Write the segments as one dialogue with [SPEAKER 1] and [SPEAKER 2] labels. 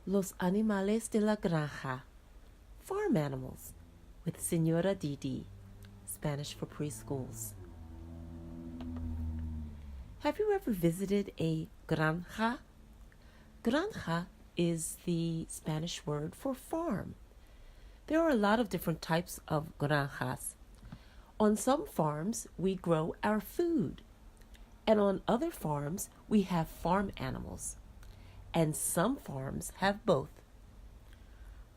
[SPEAKER 1] Los animales de la granja, farm animals, with Señora Dee Dee, Spanish for preschools. Have you ever visited a granja? Granja is the Spanish word for farm. There are a lot of different types of granjas. On some farms, we grow our food, and on other farms, we have farm animals. And some farms have both.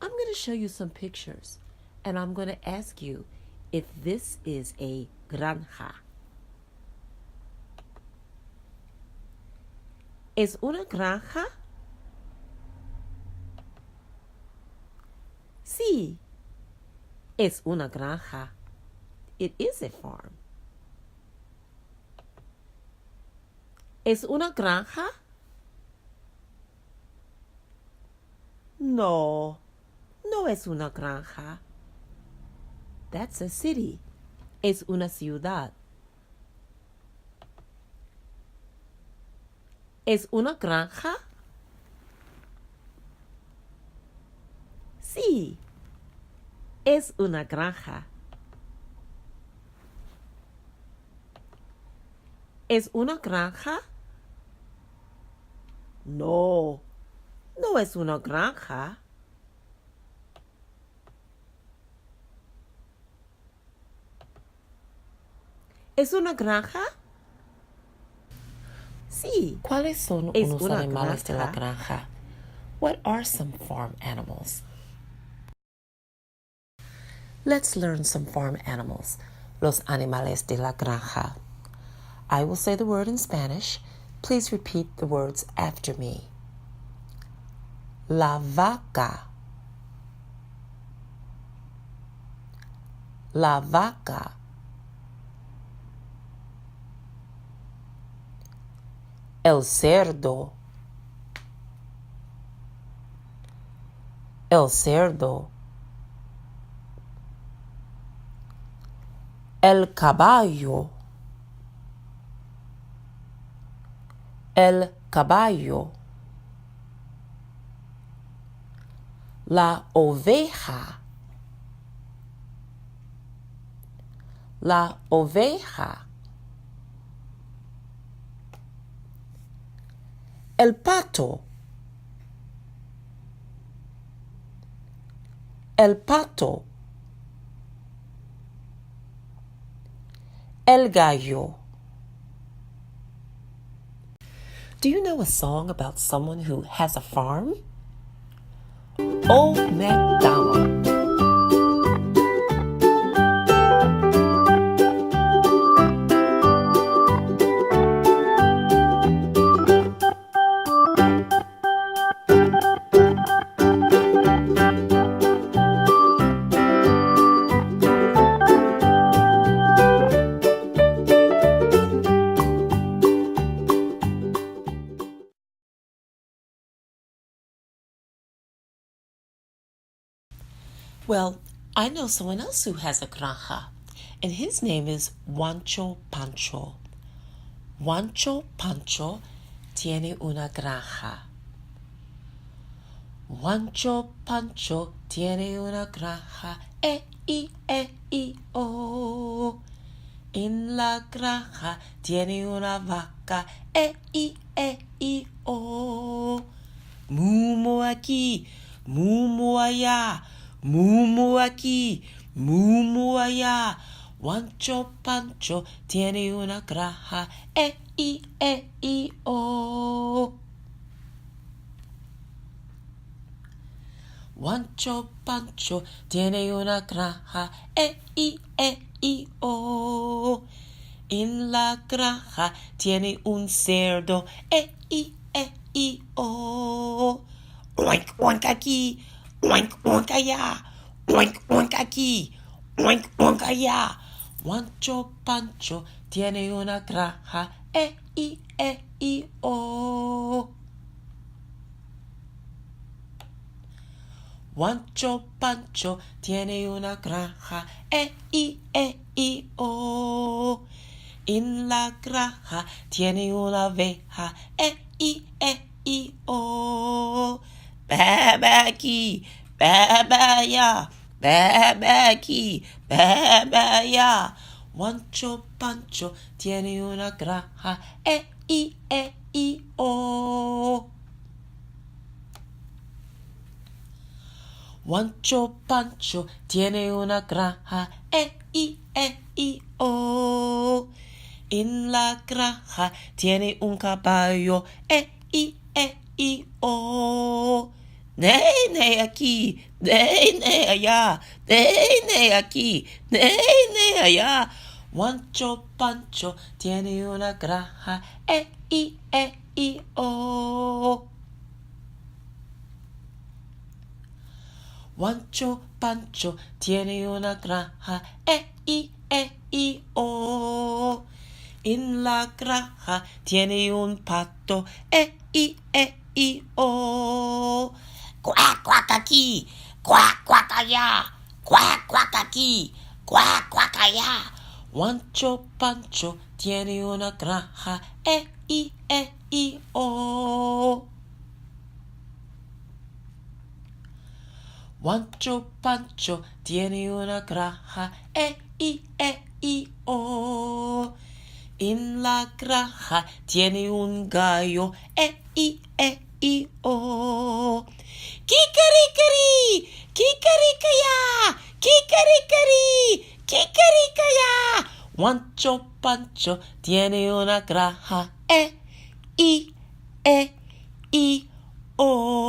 [SPEAKER 1] I'm going to show you some pictures, and I'm going to ask you if this is a granja. ¿Es una granja? Sí, es una granja. It is a farm. ¿Es una granja? No, no es una granja. That's a city. Es una ciudad. ¿Es una granja? Sí, es una granja. ¿Es una granja? No, no es una granja. ¿Es una granja? Sí.
[SPEAKER 2] ¿Cuáles son
[SPEAKER 1] Es
[SPEAKER 2] unos
[SPEAKER 1] una
[SPEAKER 2] animales de la
[SPEAKER 1] granja.
[SPEAKER 2] granja? What are some farm animals? Let's learn some farm animals. Los animales de la granja. I will say the word in Spanish. Please repeat the words after me. La vaca. La vaca. El cerdo. El cerdo. El caballo. El caballo. La oveja. La oveja. El pato. El pato. El gallo. Do you know a song about someone who has a farm? Old MacDonald. Well, I know someone else who has a granja, and his name is Juancho Pancho. Juancho Pancho tiene una granja. Juancho Pancho tiene una granja, o. En la granja tiene una vaca, o. Mumo aquí, mumo allá. Mumu aquí, mumu allá. Juancho Pancho tiene una granja, o. Juancho Pancho tiene una granja, o. En la granja tiene un cerdo, o. Oink, oink aquí. Oink, oink allá. Oink, oink aquí. Oink, oink allá. Juancho Pancho tiene una granja, o. Juancho Pancho tiene una granja, o. En la granja tiene una oveja, o. Bebe aquí, bebe ya, bebe aquí, bebe ya. Juancho Pancho tiene una granja, o. Juancho Pancho tiene una granja, o. En la granja tiene un caballo, o. Nene aquí, nene allá, nene aquí, nene allá. Juancho Pancho tiene una granja, o. Juancho Pancho tiene una granja, o. En la granja tiene un pato, o.
[SPEAKER 3] Quack, quack aquí, quack, quack allá, quack, quack aquí, quack, quack allá.
[SPEAKER 2] Juancho Pancho tiene una granja, o. Juancho Pancho tiene una granja, o. En la granja tiene un gallo, o.
[SPEAKER 3] Kikarikari, kikarikaya, kikarikari, kikarikaya.
[SPEAKER 2] Juancho Pancho tiene una granja, o.